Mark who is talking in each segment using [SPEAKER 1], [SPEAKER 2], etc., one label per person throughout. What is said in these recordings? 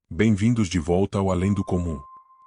[SPEAKER 1] Bem-vindos de volta ao Além do Comum.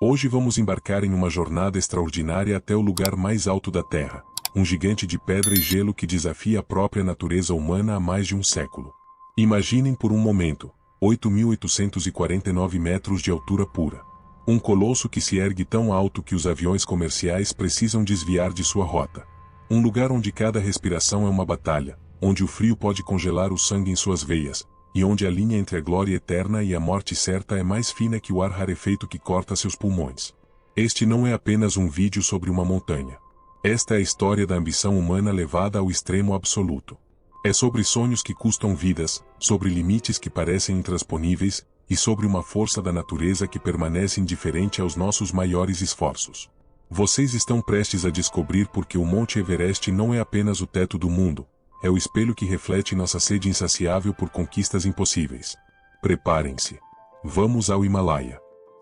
[SPEAKER 1] Hoje vamos embarcar em uma jornada extraordinária até o lugar mais alto da Terra, um gigante de pedra e gelo que desafia a própria natureza humana há mais de um século. Imaginem por um momento, 8.849 metros de altura pura. Um colosso que se ergue tão alto que os aviões comerciais precisam desviar de sua rota. Um lugar onde cada respiração é uma batalha, onde o frio pode congelar o sangue em suas veias, e onde a linha entre a glória eterna e a morte certa é mais fina que o ar rarefeito que corta seus pulmões. Este não é apenas um vídeo sobre uma montanha. Esta é a história da ambição humana levada ao extremo absoluto. É sobre sonhos que custam vidas, sobre limites que parecem intransponíveis, e sobre uma força da natureza que permanece indiferente aos nossos maiores esforços. Vocês estão prestes a descobrir porque o Monte Everest não é apenas o teto do mundo, é o espelho que reflete nossa sede insaciável por conquistas impossíveis. Preparem-se. Vamos ao Himalaia.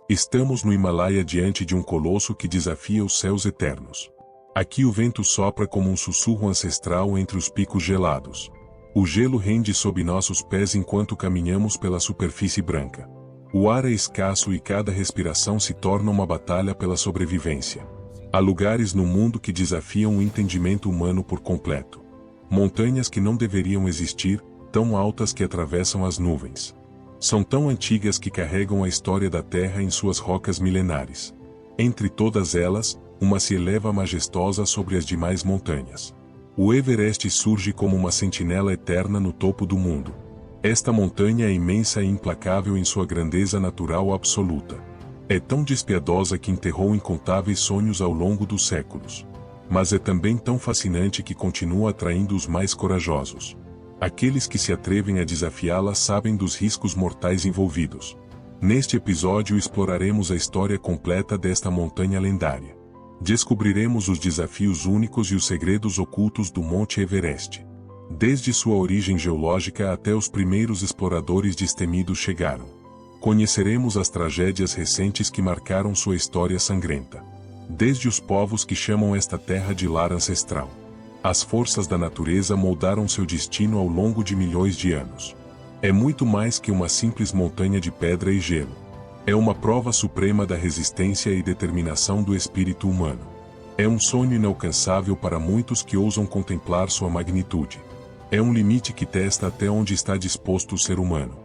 [SPEAKER 1] Estamos no Himalaia diante de um colosso que desafia os céus eternos. Aqui o vento sopra como um sussurro ancestral entre os picos gelados. O gelo rende sob nossos pés enquanto caminhamos pela superfície branca. O ar é escasso e cada respiração se torna uma batalha pela sobrevivência. Há lugares no mundo que desafiam o entendimento humano por completo. Montanhas que não deveriam existir, tão altas que atravessam as nuvens. São tão antigas que carregam a história da Terra em suas rocas milenares. Entre todas elas, uma se eleva majestosa sobre as demais montanhas. O Everest surge como uma sentinela eterna no topo do mundo. Esta montanha é imensa e implacável em sua grandeza natural absoluta. É tão despiedosa que enterrou incontáveis sonhos ao longo dos séculos. Mas é também tão fascinante que continua atraindo os mais corajosos. Aqueles que se atrevem a desafiá-la sabem dos riscos mortais envolvidos. Neste episódio exploraremos a história completa desta montanha lendária. Descobriremos os desafios únicos e os segredos ocultos do Monte Everest. Desde sua origem geológica até os primeiros exploradores destemidos chegaram. Conheceremos as tragédias recentes que marcaram sua história sangrenta. Desde os povos que chamam esta terra de lar ancestral. As forças da natureza moldaram seu destino ao longo de milhões de anos. É muito mais que uma simples montanha de pedra e gelo. É uma prova suprema da resistência e determinação do espírito humano. É um sonho inalcançável para muitos que ousam contemplar sua magnitude. É um limite que testa até onde está disposto o ser humano.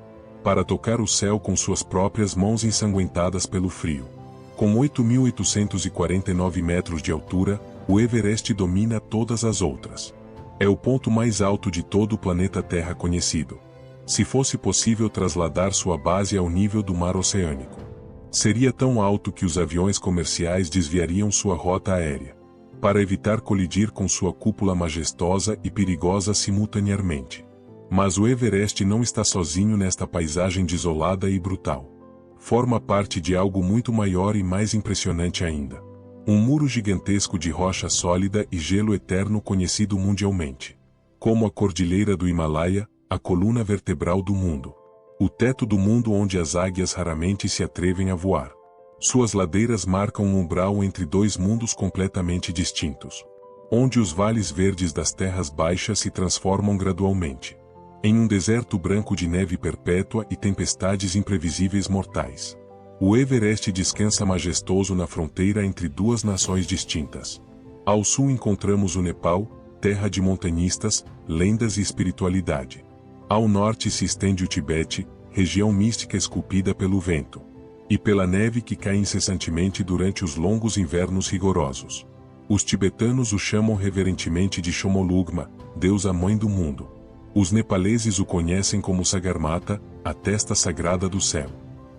[SPEAKER 1] Para tocar o céu com suas próprias mãos ensanguentadas pelo frio. Com 8.849 metros de altura, o Everest domina todas as outras. É o ponto mais alto de todo o planeta Terra conhecido. Se fosse possível trasladar sua base ao nível do mar oceânico, seria tão alto que os aviões comerciais desviariam sua rota aérea, para evitar colidir com sua cúpula majestosa e perigosa simultaneamente. Mas o Everest não está sozinho nesta paisagem desolada e brutal. Forma parte de algo muito maior e mais impressionante ainda. Um muro gigantesco de rocha sólida e gelo eterno conhecido mundialmente. Como a Cordilheira do Himalaia, a coluna vertebral do mundo. O teto do mundo onde as águias raramente se atrevem a voar. Suas ladeiras marcam um umbral entre dois mundos completamente distintos. Onde os vales verdes das terras baixas se transformam gradualmente em um deserto branco de neve perpétua e tempestades imprevisíveis mortais. O Everest descansa majestoso na fronteira entre duas nações distintas. Ao sul encontramos o Nepal, terra de montanhistas, lendas e espiritualidade. Ao norte se estende o Tibete, região mística esculpida pelo vento e pela neve que cai incessantemente durante os longos invernos rigorosos. Os tibetanos o chamam reverentemente de Chomolungma, deusa mãe do mundo. Os nepaleses o conhecem como Sagarmatha, a testa sagrada do céu.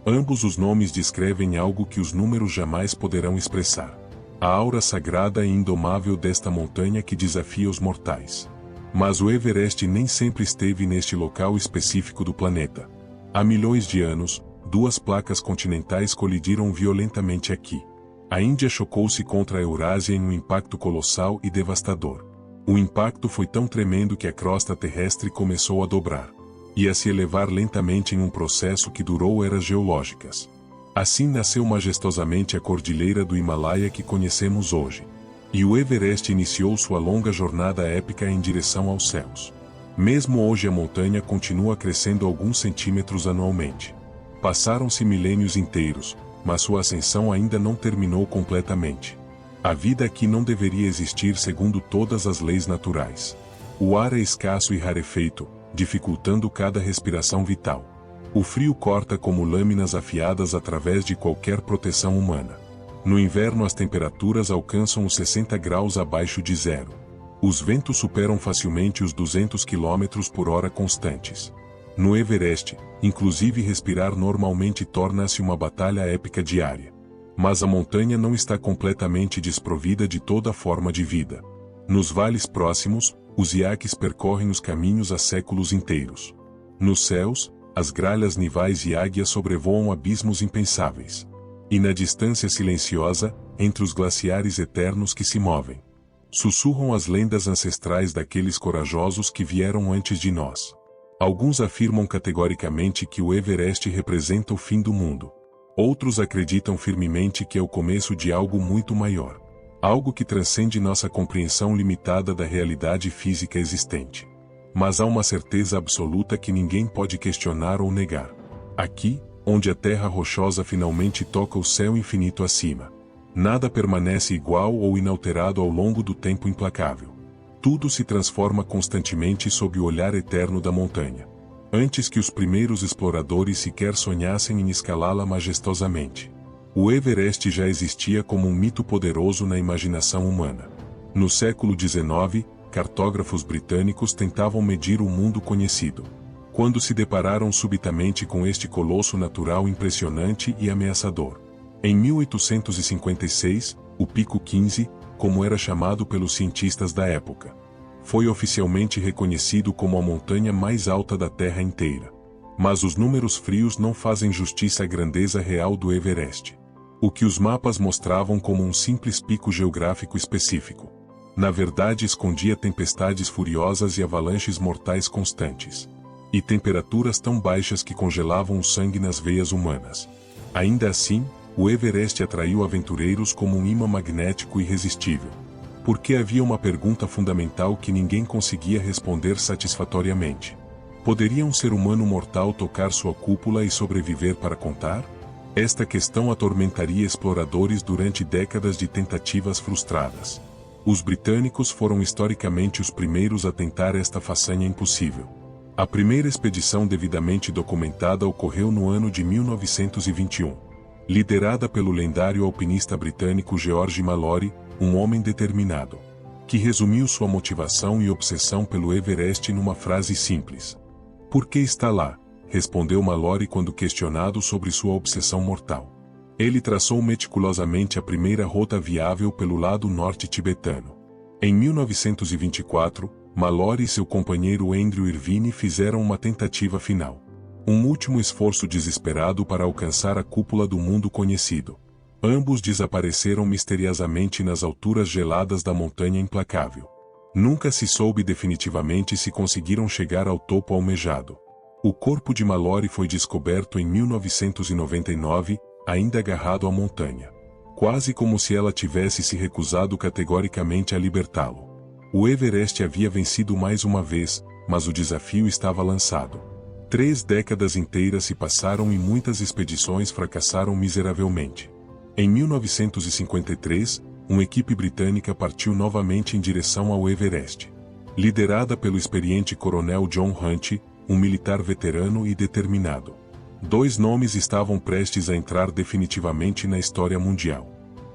[SPEAKER 1] Ambos os nomes descrevem algo que os números jamais poderão expressar. A aura sagrada e indomável desta montanha que desafia os mortais. Mas o Everest nem sempre esteve neste local específico do planeta. Há milhões de anos, duas placas continentais colidiram violentamente aqui. A Índia chocou-se contra a Eurásia em um impacto colossal e devastador. O impacto foi tão tremendo que a crosta terrestre começou a dobrar e a se elevar lentamente em um processo que durou eras geológicas. Assim nasceu majestosamente a Cordilheira do Himalaia que conhecemos hoje. E o Everest iniciou sua longa jornada épica em direção aos céus. Mesmo hoje a montanha continua crescendo alguns centímetros anualmente. Passaram-se milênios inteiros, mas sua ascensão ainda não terminou completamente. A vida aqui não deveria existir segundo todas as leis naturais. O ar é escasso e rarefeito, dificultando cada respiração vital. O frio corta como lâminas afiadas através de qualquer proteção humana. No inverno as temperaturas alcançam os 60 graus abaixo de zero. Os ventos superam facilmente os 200 km por hora constantes. No Everest, inclusive respirar normalmente torna-se uma batalha épica diária. Mas a montanha não está completamente desprovida de toda forma de vida. Nos vales próximos, os iaques percorrem os caminhos há séculos inteiros. Nos céus, as gralhas nivais e águias sobrevoam abismos impensáveis. E na distância silenciosa, entre os glaciares eternos que se movem, sussurram as lendas ancestrais daqueles corajosos que vieram antes de nós. Alguns afirmam categoricamente que o Everest representa o fim do mundo. Outros acreditam firmemente que é o começo de algo muito maior. Algo que transcende nossa compreensão limitada da realidade física existente. Mas há uma certeza absoluta que ninguém pode questionar ou negar. Aqui, onde a terra rochosa finalmente toca o céu infinito acima, nada permanece igual ou inalterado ao longo do tempo implacável. Tudo se transforma constantemente sob o olhar eterno da montanha. Antes que os primeiros exploradores sequer sonhassem em escalá-la majestosamente, o Everest já existia como um mito poderoso na imaginação humana. No século XIX, cartógrafos britânicos tentavam medir o mundo conhecido, quando se depararam subitamente com este colosso natural impressionante e ameaçador. Em 1856, o Pico 15, como era chamado pelos cientistas da época, foi oficialmente reconhecido como a montanha mais alta da Terra inteira. Mas os números frios não fazem justiça à grandeza real do Everest. O que os mapas mostravam como um simples pico geográfico específico, na verdade escondia tempestades furiosas e avalanches mortais constantes. E temperaturas tão baixas que congelavam o sangue nas veias humanas. Ainda assim, o Everest atraiu aventureiros como um imã magnético irresistível. Porque havia uma pergunta fundamental que ninguém conseguia responder satisfatoriamente. Poderia um ser humano mortal tocar sua cúpula e sobreviver para contar? Esta questão atormentaria exploradores durante décadas de tentativas frustradas. Os britânicos foram historicamente os primeiros a tentar esta façanha impossível. A primeira expedição devidamente documentada ocorreu no ano de 1921. Liderada pelo lendário alpinista britânico George Mallory, um homem determinado, que resumiu sua motivação e obsessão pelo Everest numa frase simples. "Por que está lá?", respondeu Mallory quando questionado sobre sua obsessão mortal. Ele traçou meticulosamente a primeira rota viável pelo lado norte tibetano. Em 1924, Mallory e seu companheiro Andrew Irvine fizeram uma tentativa final. Um último esforço desesperado para alcançar a cúpula do mundo conhecido. Ambos desapareceram misteriosamente nas alturas geladas da montanha implacável. Nunca se soube definitivamente se conseguiram chegar ao topo almejado. O corpo de Mallory foi descoberto em 1999, ainda agarrado à montanha. Quase como se ela tivesse se recusado categoricamente a libertá-lo. O Everest havia vencido mais uma vez, mas o desafio estava lançado. 3 décadas inteiras se passaram e muitas expedições fracassaram miseravelmente. Em 1953, uma equipe britânica partiu novamente em direção ao Everest. Liderada pelo experiente coronel John Hunt, um militar veterano e determinado. 2 nomes estavam prestes a entrar definitivamente na história mundial.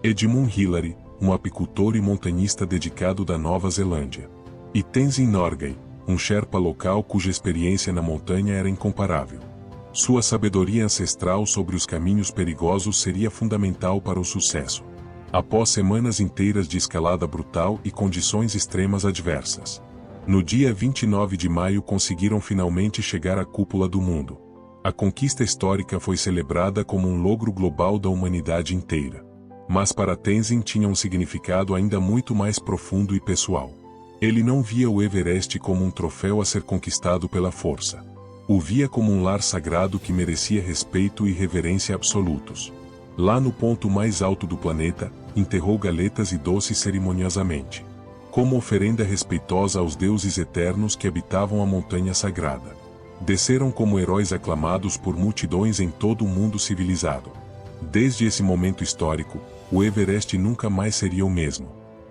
[SPEAKER 1] Edmund Hillary, um apicultor e montanhista dedicado da Nova Zelândia. E Tenzin Norgay, um Sherpa local cuja experiência na montanha era incomparável. Sua sabedoria ancestral sobre os caminhos perigosos seria fundamental para o sucesso. Após semanas inteiras de escalada brutal e condições extremas adversas, no dia 29 de maio conseguiram finalmente chegar à cúpula do mundo. A conquista histórica foi celebrada como um logro global da humanidade inteira. Mas para Tenzin tinha um significado ainda muito mais profundo e pessoal. Ele não via o Everest como um troféu a ser conquistado pela força. O via como um lar sagrado que merecia respeito e reverência absolutos. Lá no ponto mais alto do planeta, enterrou galetas e doces cerimoniosamente, como oferenda respeitosa aos deuses eternos que habitavam a montanha sagrada. Desceram como heróis aclamados por multidões em todo o mundo civilizado. Desde esse momento histórico, o Everest nunca mais seria o mesmo.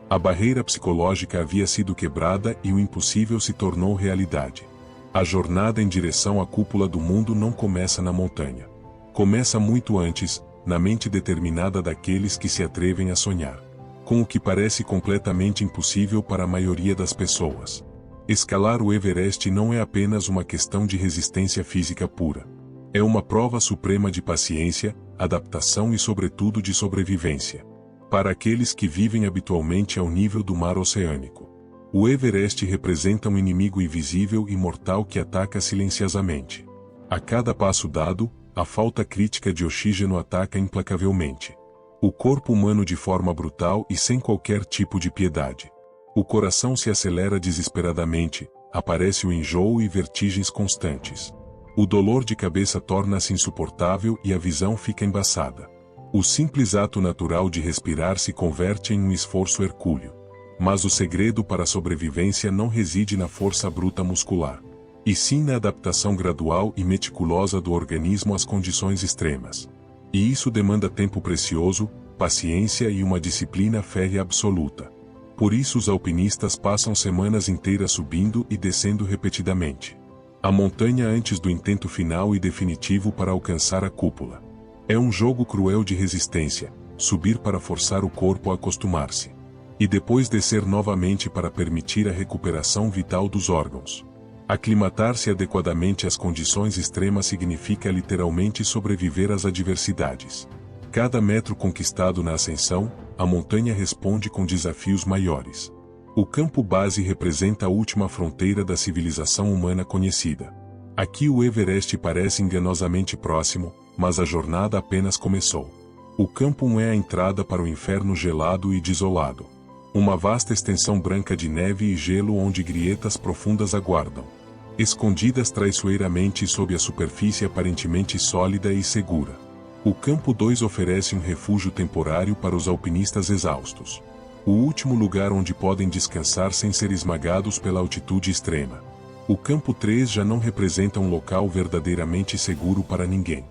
[SPEAKER 1] A barreira psicológica havia sido quebrada e o impossível se tornou realidade. A jornada em direção à cúpula do mundo não começa na montanha. Começa muito antes, na mente determinada daqueles que se atrevem a sonhar com o que parece completamente impossível para a maioria das pessoas. Escalar o Everest não é apenas uma questão de resistência física pura. É uma prova suprema de paciência, adaptação e sobretudo de sobrevivência. Para aqueles que vivem habitualmente ao nível do mar oceânico, o Everest representa um inimigo invisível e mortal que ataca silenciosamente. A cada passo dado, a falta crítica de oxígeno ataca implacavelmente o corpo humano de forma brutal e sem qualquer tipo de piedade. O coração se acelera desesperadamente, aparece o enjoo e vertigens constantes. O dolor de cabeça torna-se insuportável e a visão fica embaçada. O simples ato natural de respirar se converte em um esforço hercúleo. Mas o segredo para a sobrevivência não reside na força bruta muscular, e sim na adaptação gradual e meticulosa do organismo às condições extremas. E isso demanda tempo precioso, paciência e uma disciplina férrea absoluta. Por isso os alpinistas passam semanas inteiras subindo e descendo repetidamente a montanha antes do intento final e definitivo para alcançar a cúpula. É um jogo cruel de resistência, subir para forçar o corpo a acostumar-se, e depois descer novamente para permitir a recuperação vital dos órgãos. Aclimatar-se adequadamente às condições extremas significa literalmente sobreviver às adversidades. Cada metro conquistado na ascensão, a montanha responde com desafios maiores. O campo base representa a última fronteira da civilização humana conhecida. Aqui o Everest parece enganosamente próximo, mas a jornada apenas começou. O campo 1 é a entrada para o inferno gelado e desolado. Uma vasta extensão branca de neve e gelo onde grietas profundas aguardam, escondidas traiçoeiramente sob a superfície aparentemente sólida e segura. O campo 2 oferece um refúgio temporário para os alpinistas exaustos. O último lugar onde podem descansar sem ser esmagados pela altitude extrema. O campo 3 já não representa um local verdadeiramente seguro para ninguém.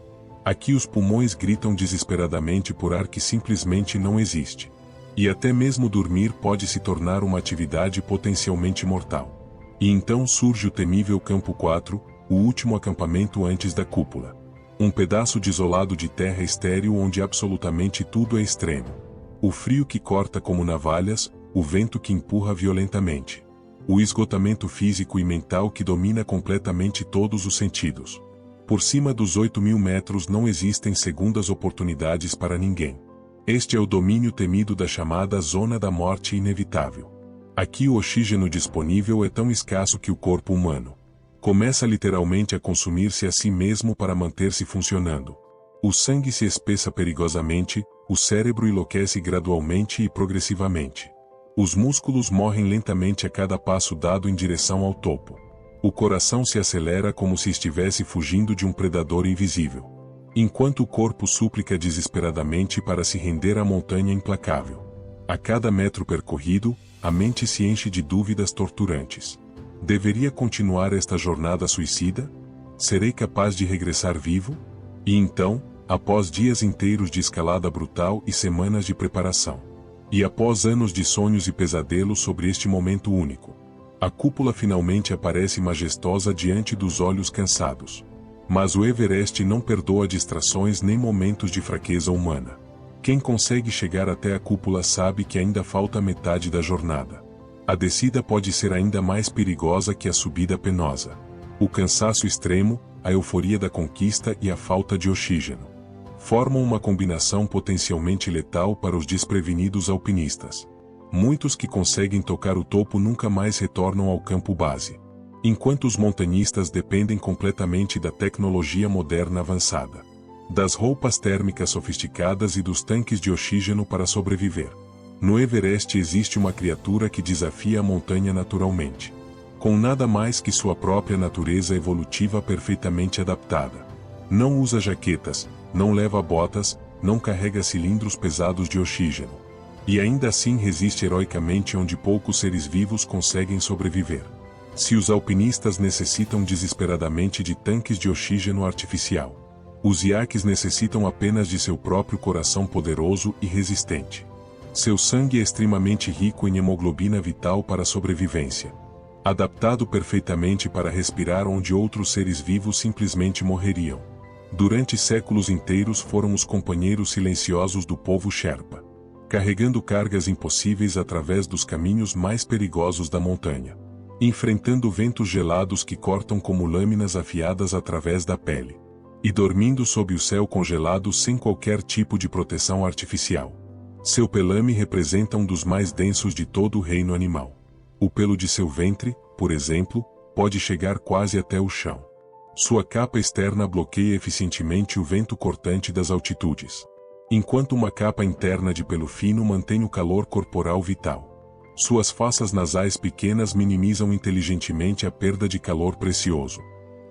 [SPEAKER 1] Aqui os pulmões gritam desesperadamente por ar que simplesmente não existe. E até mesmo dormir pode se tornar uma atividade potencialmente mortal. E então surge o temível Campo 4, o último acampamento antes da cúpula. Um pedaço desolado de terra estéril onde absolutamente tudo é extremo. O frio que corta como navalhas, o vento que empurra violentamente. O esgotamento físico e mental que domina completamente todos os sentidos. Por cima dos 8.000 metros não existem segundas oportunidades para ninguém. Este é o domínio temido da chamada zona da morte inevitável. Aqui o oxígeno disponível é tão escasso que o corpo humano começa literalmente a consumir-se a si mesmo para manter-se funcionando. O sangue se espessa perigosamente, o cérebro enlouquece gradualmente e progressivamente. Os músculos morrem lentamente a cada passo dado em direção ao topo. O coração se acelera como se estivesse fugindo de um predador invisível. Enquanto o corpo súplica desesperadamente para se render à montanha implacável. A cada metro percorrido, a mente se enche de dúvidas torturantes. Deveria continuar esta jornada suicida? Serei capaz de regressar vivo? E então, após dias inteiros de escalada brutal e semanas de preparação, e após anos de sonhos e pesadelos sobre este momento único, a cúpula finalmente aparece majestosa diante dos olhos cansados. Mas o Everest não perdoa distrações nem momentos de fraqueza humana. Quem consegue chegar até a cúpula sabe que ainda falta metade da jornada. A descida pode ser ainda mais perigosa que a subida penosa. O cansaço extremo, a euforia da conquista e a falta de oxígeno formam uma combinação potencialmente letal para os desprevenidos alpinistas. Muitos que conseguem tocar o topo nunca mais retornam ao campo base, enquanto os montanhistas dependem completamente da tecnologia moderna avançada, das roupas térmicas sofisticadas e dos tanques de oxígeno para sobreviver. No Everest existe uma criatura que desafia a montanha naturalmente, com nada mais que sua própria natureza evolutiva perfeitamente adaptada. Não usa jaquetas, não leva botas, não carrega cilindros pesados de oxígeno. E ainda assim resiste heroicamente onde poucos seres vivos conseguem sobreviver. Se os alpinistas necessitam desesperadamente de tanques de oxígeno artificial, os iaques necessitam apenas de seu próprio coração poderoso e resistente. Seu sangue é extremamente rico em hemoglobina vital para a sobrevivência, adaptado perfeitamente para respirar onde outros seres vivos simplesmente morreriam. Durante séculos inteiros foram os companheiros silenciosos do povo Sherpa, carregando cargas impossíveis através dos caminhos mais perigosos da montanha, enfrentando ventos gelados que cortam como lâminas afiadas através da pele, e dormindo sob o céu congelado sem qualquer tipo de proteção artificial. Seu pelame representa um dos mais densos de todo o reino animal. O pelo de seu ventre, por exemplo, pode chegar quase até o chão. Sua capa externa bloqueia eficientemente o vento cortante das altitudes, enquanto uma capa interna de pelo fino mantém o calor corporal vital. Suas fossas nasais pequenas minimizam inteligentemente a perda de calor precioso.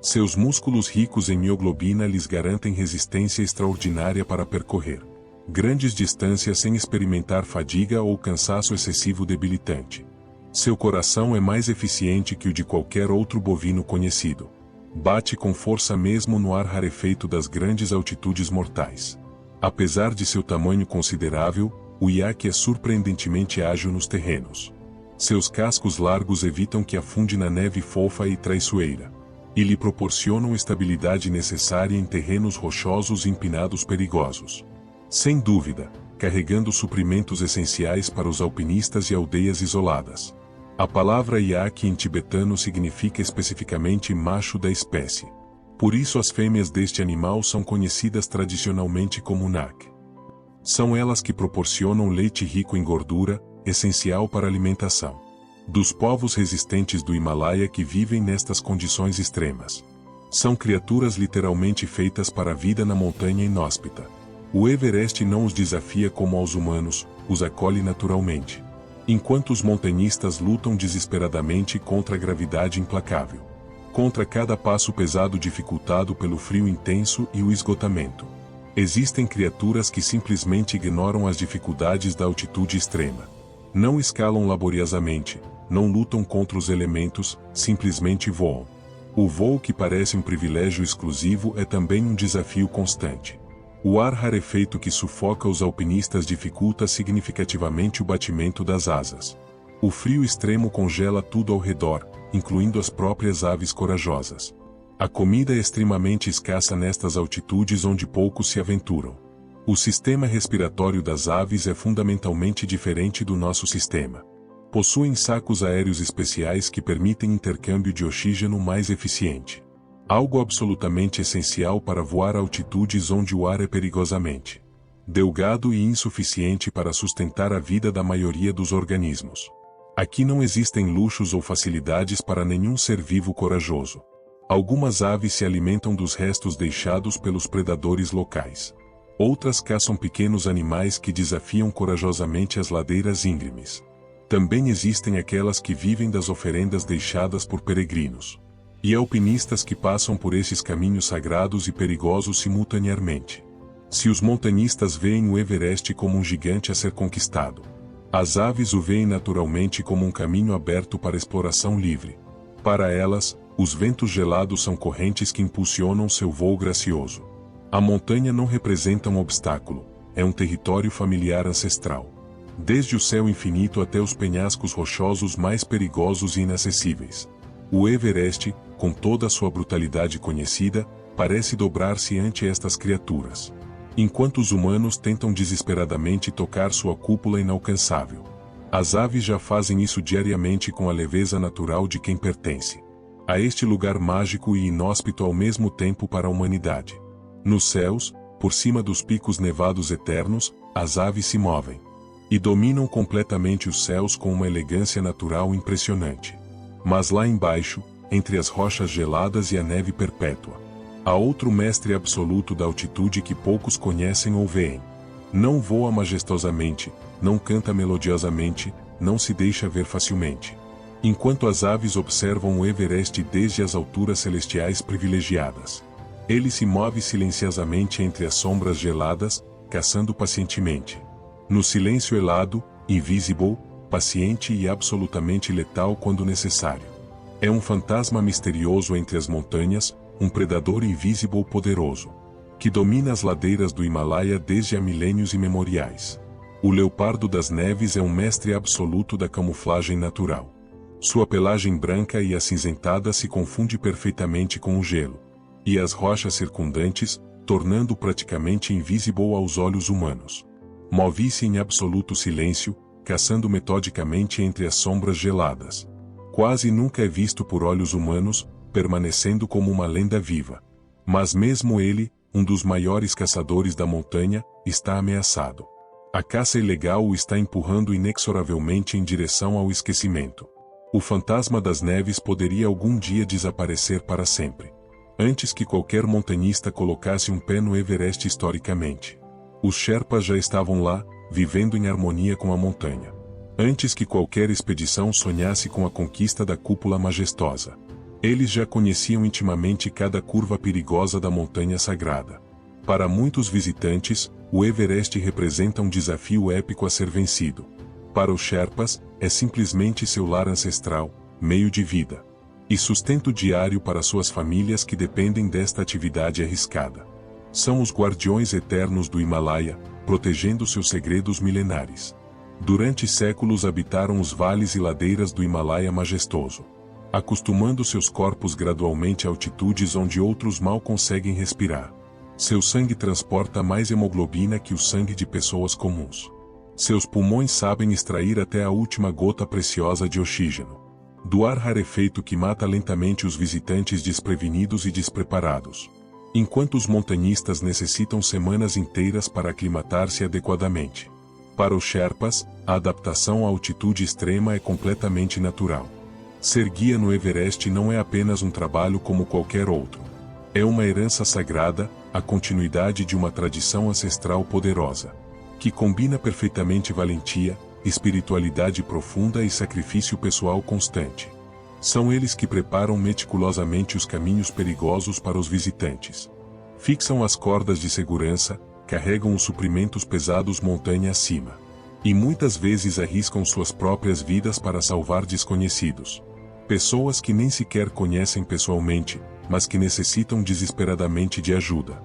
[SPEAKER 1] Seus músculos ricos em mioglobina lhes garantem resistência extraordinária para percorrer grandes distâncias sem experimentar fadiga ou cansaço excessivo debilitante. Seu coração é mais eficiente que o de qualquer outro bovino conhecido. Bate com força mesmo no ar rarefeito das grandes altitudes mortais. Apesar de seu tamanho considerável, o iaque é surpreendentemente ágil nos terrenos. Seus cascos largos evitam que afunde na neve fofa e traiçoeira, e lhe proporcionam estabilidade necessária em terrenos rochosos e empinados perigosos. Sem dúvida, carregando suprimentos essenciais para os alpinistas e aldeias isoladas. A palavra iaque em tibetano significa especificamente macho da espécie. Por isso as fêmeas deste animal são conhecidas tradicionalmente como nak. São elas que proporcionam leite rico em gordura, essencial para a alimentação dos povos resistentes do Himalaia que vivem nestas condições extremas. São criaturas literalmente feitas para a vida na montanha inóspita. O Everest não os desafia como aos humanos, os acolhe naturalmente. Enquanto os montanhistas lutam desesperadamente contra a gravidade implacável, contra cada passo pesado dificultado pelo frio intenso e o esgotamento. Existem criaturas que simplesmente ignoram as dificuldades da altitude extrema. Não escalam laboriosamente, não lutam contra os elementos, simplesmente voam. O voo que parece um privilégio exclusivo é também um desafio constante. O ar rarefeito que sufoca os alpinistas dificulta significativamente o batimento das asas. O frio extremo congela tudo ao redor, incluindo as próprias aves corajosas. A comida é extremamente escassa nestas altitudes onde poucos se aventuram. O sistema respiratório das aves é fundamentalmente diferente do nosso sistema. Possuem sacos aéreos especiais que permitem intercâmbio de oxígeno mais eficiente. Algo absolutamente essencial para voar a altitudes onde o ar é perigosamente delgado e insuficiente para sustentar a vida da maioria dos organismos. Aqui não existem luxos ou facilidades para nenhum ser vivo corajoso. Algumas aves se alimentam dos restos deixados pelos predadores locais. Outras caçam pequenos animais que desafiam corajosamente as ladeiras íngremes. Também existem aquelas que vivem das oferendas deixadas por peregrinos e alpinistas que passam por esses caminhos sagrados e perigosos simultaneamente. Se os montanhistas veem o Everest como um gigante a ser conquistado, as aves o veem naturalmente como um caminho aberto para exploração livre. Para elas, os ventos gelados são correntes que impulsionam seu voo gracioso. A montanha não representa um obstáculo, é um território familiar ancestral. Desde o céu infinito até os penhascos rochosos mais perigosos e inacessíveis. O Everest, com toda a sua brutalidade conhecida, parece dobrar-se ante estas criaturas. Enquanto os humanos tentam desesperadamente tocar sua cúpula inalcançável, as aves já fazem isso diariamente com a leveza natural de quem pertence a este lugar mágico e inóspito ao mesmo tempo para a humanidade. Nos céus, por cima dos picos nevados eternos, as aves se movem e dominam completamente os céus com uma elegância natural impressionante. Mas lá embaixo, entre as rochas geladas e a neve perpétua, há outro mestre absoluto da altitude que poucos conhecem ou veem. Não voa majestosamente, não canta melodiosamente, não se deixa ver facilmente. Enquanto as aves observam o Everest desde as alturas celestiais privilegiadas, ele se move silenciosamente entre as sombras geladas, caçando pacientemente. No silêncio helado, invisível, paciente e absolutamente letal quando necessário. É um fantasma misterioso entre as montanhas, um predador invisível poderoso, que domina as ladeiras do Himalaia desde há milênios imemoriais. O leopardo das neves é um mestre absoluto da camuflagem natural. Sua pelagem branca e acinzentada se confunde perfeitamente com o gelo e as rochas circundantes, tornando-o praticamente invisível aos olhos humanos. Move-se em absoluto silêncio, caçando metodicamente entre as sombras geladas. Quase nunca é visto por olhos humanos, permanecendo como uma lenda viva. Mas mesmo ele, um dos maiores caçadores da montanha, está ameaçado. A caça ilegal o está empurrando inexoravelmente em direção ao esquecimento. O fantasma das neves poderia algum dia desaparecer para sempre. Antes que qualquer montanhista colocasse um pé no Everest historicamente. Os Sherpas já estavam lá, vivendo em harmonia com a montanha. Antes que qualquer expedição sonhasse com a conquista da cúpula majestosa. Eles já conheciam intimamente cada curva perigosa da montanha sagrada. Para muitos visitantes, o Everest representa um desafio épico a ser vencido. Para os Sherpas, é simplesmente seu lar ancestral, meio de vida e sustento diário para suas famílias que dependem desta atividade arriscada. São os guardiões eternos do Himalaia, protegendo seus segredos milenares. Durante séculos habitaram os vales e ladeiras do Himalaia majestoso, acostumando seus corpos gradualmente a altitudes onde outros mal conseguem respirar. Seu sangue transporta mais hemoglobina que o sangue de pessoas comuns. Seus pulmões sabem extrair até a última gota preciosa de oxígeno do ar rarefeito que mata lentamente os visitantes desprevenidos e despreparados. Enquanto os montanhistas necessitam semanas inteiras para aclimatar-se adequadamente. Para os Sherpas, a adaptação à altitude extrema é completamente natural. Ser guia no Everest não é apenas um trabalho como qualquer outro. É uma herança sagrada, a continuidade de uma tradição ancestral poderosa, que combina perfeitamente valentia, espiritualidade profunda e sacrifício pessoal constante. São eles que preparam meticulosamente os caminhos perigosos para os visitantes. Fixam as cordas de segurança, carregam os suprimentos pesados montanha acima. E muitas vezes arriscam suas próprias vidas para salvar desconhecidos. Pessoas que nem sequer conhecem pessoalmente, mas que necessitam desesperadamente de ajuda.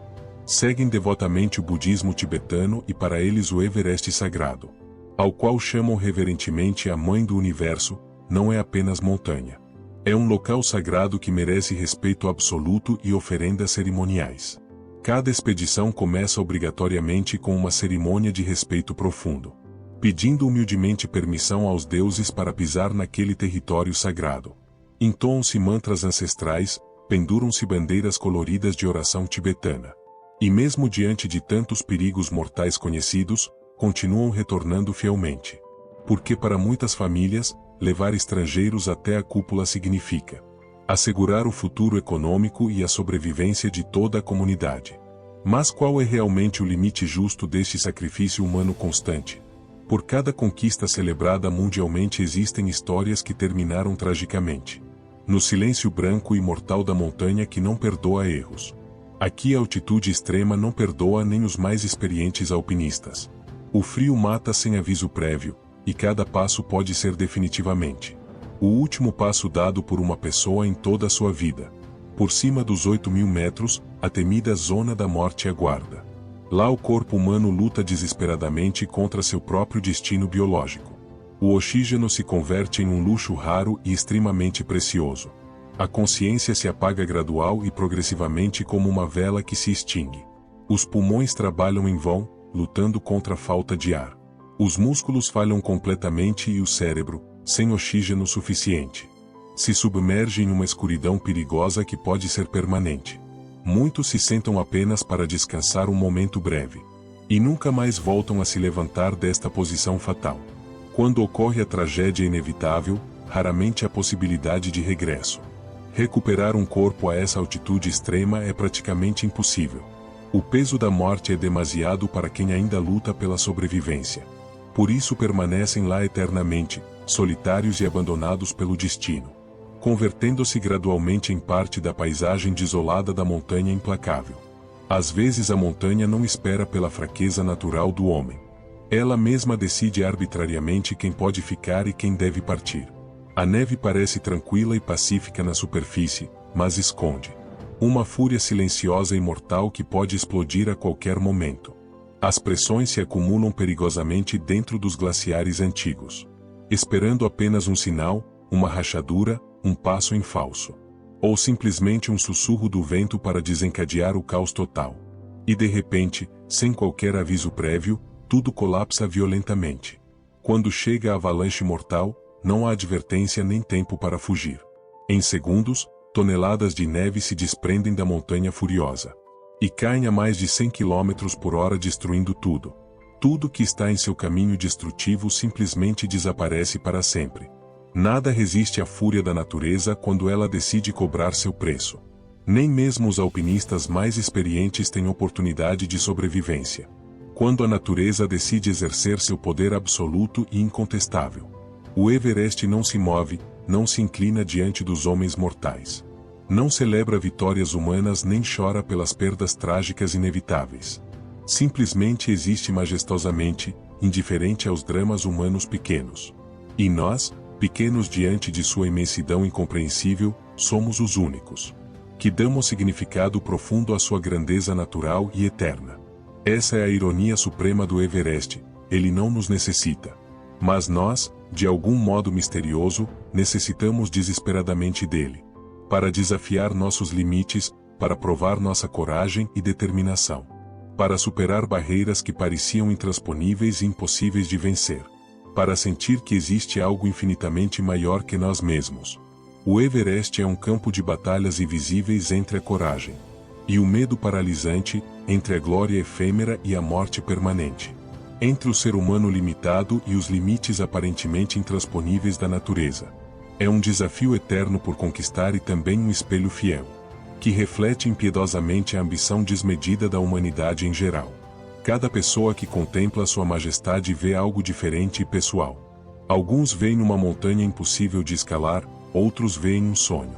[SPEAKER 1] Seguem devotamente o budismo tibetano e para eles o Everest sagrado, ao qual chamam reverentemente a Mãe do Universo, não é apenas montanha. É um local sagrado que merece respeito absoluto e oferendas cerimoniais. Cada expedição começa obrigatoriamente com uma cerimônia de respeito profundo, pedindo humildemente permissão aos deuses para pisar naquele território sagrado. Entoam-se mantras ancestrais, penduram-se bandeiras coloridas de oração tibetana. E mesmo diante de tantos perigos mortais conhecidos, continuam retornando fielmente. Porque para muitas famílias, levar estrangeiros até a cúpula significa assegurar o futuro econômico e a sobrevivência de toda a comunidade. Mas qual é realmente o limite justo deste sacrifício humano constante? Por cada conquista celebrada mundialmente existem histórias que terminaram tragicamente. No silêncio branco e mortal da montanha que não perdoa erros. Aqui a altitude extrema não perdoa nem os mais experientes alpinistas. O frio mata sem aviso prévio, e cada passo pode ser definitivamente o último passo dado por uma pessoa em toda a sua vida. Por cima dos 8.000 metros, a temida zona da morte aguarda. Lá o corpo humano luta desesperadamente contra seu próprio destino biológico. O oxígeno se converte em um luxo raro e extremamente precioso. A consciência se apaga gradual e progressivamente como uma vela que se extingue. Os pulmões trabalham em vão, lutando contra a falta de ar. Os músculos falham completamente e o cérebro, sem oxígeno suficiente, se submerge em uma escuridão perigosa que pode ser permanente. Muitos se sentam apenas para descansar um momento breve. E nunca mais voltam a se levantar desta posição fatal. Quando ocorre a tragédia inevitável, raramente há possibilidade de regresso. Recuperar um corpo a essa altitude extrema é praticamente impossível. O peso da morte é demasiado para quem ainda luta pela sobrevivência. Por isso permanecem lá eternamente, solitários e abandonados pelo destino, convertendo-se gradualmente em parte da paisagem desolada da montanha implacável. Às vezes a montanha não espera pela fraqueza natural do homem. Ela mesma decide arbitrariamente quem pode ficar e quem deve partir. A neve parece tranquila e pacífica na superfície, mas esconde uma fúria silenciosa e mortal que pode explodir a qualquer momento. As pressões se acumulam perigosamente dentro dos glaciares antigos, esperando apenas um sinal, uma rachadura, um passo em falso, ou simplesmente um sussurro do vento para desencadear o caos total. E de repente, sem qualquer aviso prévio, tudo colapsa violentamente. Quando chega a avalanche mortal, não há advertência nem tempo para fugir. Em segundos, toneladas de neve se desprendem da montanha furiosa e caem a mais de 100 km por hora, destruindo tudo. Tudo que está em seu caminho destrutivo simplesmente desaparece para sempre. Nada resiste à fúria da natureza quando ela decide cobrar seu preço. Nem mesmo os alpinistas mais experientes têm oportunidade de sobrevivência. Quando a natureza decide exercer seu poder absoluto e incontestável, o Everest não se move, não se inclina diante dos homens mortais. Não celebra vitórias humanas nem chora pelas perdas trágicas inevitáveis. Simplesmente existe majestosamente, indiferente aos dramas humanos pequenos. E nós, pequenos diante de sua imensidão incompreensível, somos os únicos que damos significado profundo à sua grandeza natural e eterna. Essa é a ironia suprema do Everest, ele não nos necessita. Mas nós, de algum modo misterioso, necessitamos desesperadamente dele. Para desafiar nossos limites, para provar nossa coragem e determinação. Para superar barreiras que pareciam intransponíveis e impossíveis de vencer. Para sentir que existe algo infinitamente maior que nós mesmos. O Everest é um campo de batalhas invisíveis entre a coragem e o medo paralisante, entre a glória efêmera e a morte permanente. Entre o ser humano limitado e os limites aparentemente intransponíveis da natureza. É um desafio eterno por conquistar e também um espelho fiel, que reflete impiedosamente a ambição desmedida da humanidade em geral. Cada pessoa que contempla sua majestade vê algo diferente e pessoal. Alguns veem uma montanha impossível de escalar, outros veem um sonho.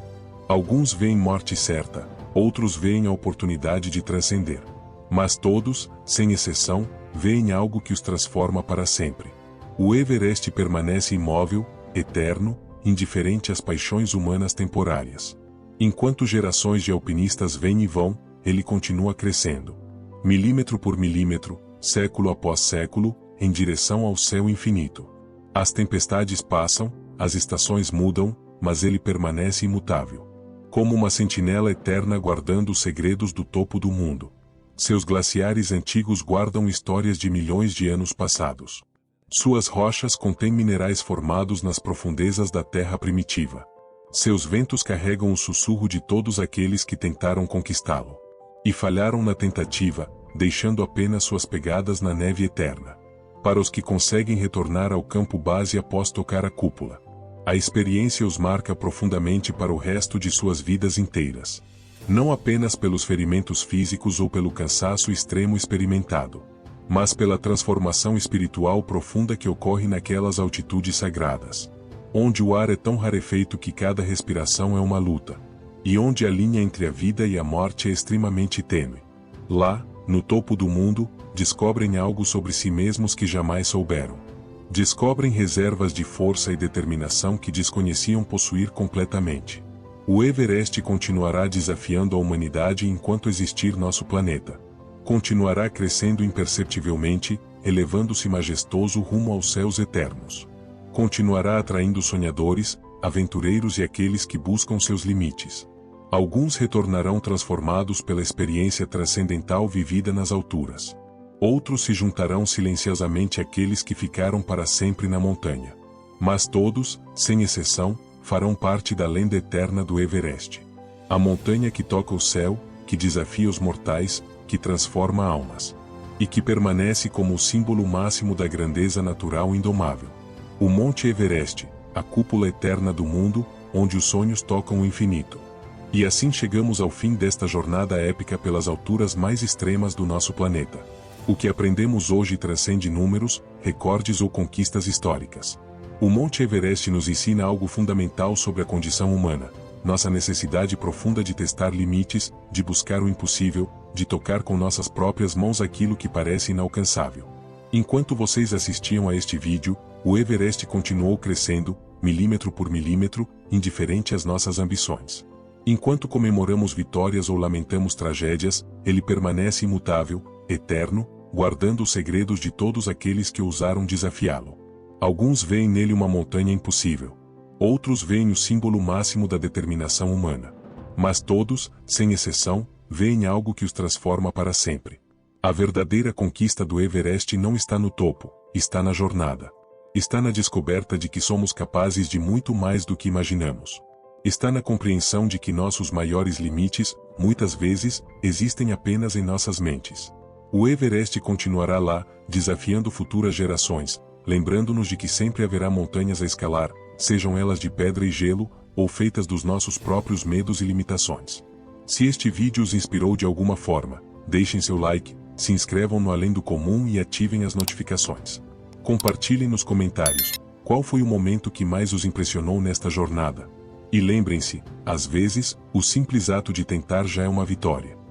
[SPEAKER 1] Alguns veem morte certa, outros veem a oportunidade de transcender. Mas todos, sem exceção, veem algo que os transforma para sempre. O Everest permanece imóvel, eterno, indiferente às paixões humanas temporárias. Enquanto gerações de alpinistas vêm e vão, ele continua crescendo. Milímetro por milímetro, século após século, em direção ao céu infinito. As tempestades passam, as estações mudam, mas ele permanece imutável. Como uma sentinela eterna guardando os segredos do topo do mundo. Seus glaciares antigos guardam histórias de milhões de anos passados. Suas rochas contêm minerais formados nas profundezas da terra primitiva. Seus ventos carregam o sussurro de todos aqueles que tentaram conquistá-lo. E falharam na tentativa, deixando apenas suas pegadas na neve eterna. Para os que conseguem retornar ao campo base após tocar a cúpula, a experiência os marca profundamente para o resto de suas vidas inteiras. Não apenas pelos ferimentos físicos ou pelo cansaço extremo experimentado, mas pela transformação espiritual profunda que ocorre naquelas altitudes sagradas, onde o ar é tão rarefeito que cada respiração é uma luta, e onde a linha entre a vida e a morte é extremamente tênue. Lá, no topo do mundo, descobrem algo sobre si mesmos que jamais souberam. Descobrem reservas de força e determinação que desconheciam possuir completamente. O Everest continuará desafiando a humanidade enquanto existir nosso planeta. Continuará crescendo imperceptivelmente, elevando-se majestoso rumo aos céus eternos. Continuará atraindo sonhadores, aventureiros e aqueles que buscam seus limites. Alguns retornarão transformados pela experiência transcendental vivida nas alturas. Outros se juntarão silenciosamente àqueles que ficaram para sempre na montanha. Mas todos, sem exceção, farão parte da lenda eterna do Everest. A montanha que toca o céu, que desafia os mortais, que transforma almas. E que permanece como o símbolo máximo da grandeza natural indomável. O Monte Everest, a cúpula eterna do mundo, onde os sonhos tocam o infinito. E assim chegamos ao fim desta jornada épica pelas alturas mais extremas do nosso planeta. O que aprendemos hoje transcende números, recordes ou conquistas históricas. O Monte Everest nos ensina algo fundamental sobre a condição humana, nossa necessidade profunda de testar limites, de buscar o impossível, de tocar com nossas próprias mãos aquilo que parece inalcançável. Enquanto vocês assistiam a este vídeo, o Everest continuou crescendo, milímetro por milímetro, indiferente às nossas ambições. Enquanto comemoramos vitórias ou lamentamos tragédias, ele permanece imutável, eterno, guardando os segredos de todos aqueles que ousaram desafiá-lo. Alguns veem nele uma montanha impossível. Outros veem o símbolo máximo da determinação humana. Mas todos, sem exceção, veem algo que os transforma para sempre. A verdadeira conquista do Everest não está no topo, está na jornada. Está na descoberta de que somos capazes de muito mais do que imaginamos. Está na compreensão de que nossos maiores limites, muitas vezes, existem apenas em nossas mentes. O Everest continuará lá, desafiando futuras gerações, lembrando-nos de que sempre haverá montanhas a escalar, sejam elas de pedra e gelo, ou feitas dos nossos próprios medos e limitações. Se este vídeo os inspirou de alguma forma, deixem seu like, se inscrevam no Além do Comum e ativem as notificações. Compartilhem nos comentários qual foi o momento que mais os impressionou nesta jornada. E lembrem-se, às vezes, o simples ato de tentar já é uma vitória.